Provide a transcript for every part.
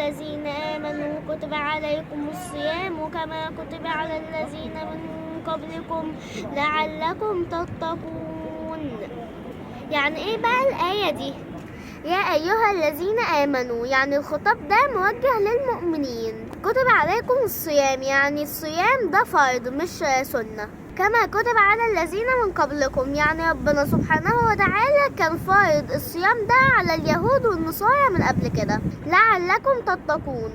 الذين آمنوا كتب عليكم الصيام كما كتب على الذين من قبلكم لعلكم تتقون. يعني ايه بقى الآية دي؟ يا أيها الذين آمنوا يعني الخطاب ده موجه للمؤمنين. كتب عليكم الصيام يعني الصيام ده فرض مش سنة، كما كتب على الذين من قبلكم يعني ربنا سبحانه وتعالى كان فرض الصيام ده على اليهود والنصارى من قبل كده لعلكم تتقون.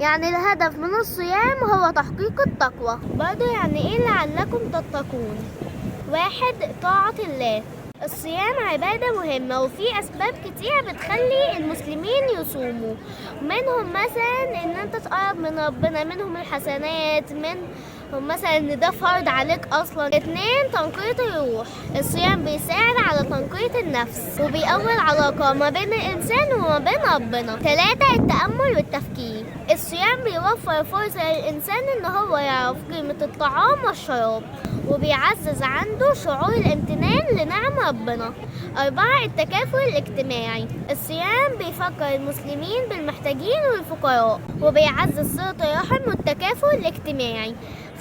يعني الهدف من الصيام هو تحقيق التقوى. برضو يعني ايه لعلكم تتقون؟ 1. طاعة الله. الصيام عبادة مهمة وفي أسباب كتير بتخلي المسلمين يصوموا، منهم مثلا إن أنت تقرب من ربنا، منهم الحسنات، منهم مثلا إن ده فرض عليك أصلا. 2. تنقية الروح. الصيام بيساعد على تنقية النفس وبيقوي العلاقة ما بين الإنسان وما بين ربنا. 3. التأمل والتفكير. الصيام بيوفر فرصة للإنسان إن هو يعرف قيمة الطعام والشراب وبيعزز عنده شعور الامتنان لنعم ربنا. 4. التكافل الاجتماعي. الصيام بيفكر المسلمين بالمحتاجين والفقراء وبيعزز صلة الرحم والتكافل الاجتماعي.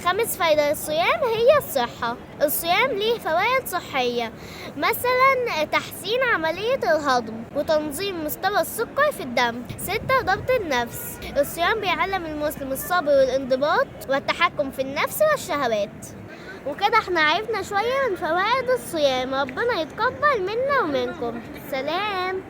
5. فايدة الصيام هي الصحة. الصيام ليه فوائد صحية، مثلا تحسين عملية الهضم وتنظيم مستوى السكر في الدم. 6. ضبط النفس. الصيام بيعلم المسلم الصبر والانضباط والتحكم في النفس والشهوات. وكده احنا عرفنا شوية من فوائد الصيام. ربنا يتقبل منا ومنكم. سلام.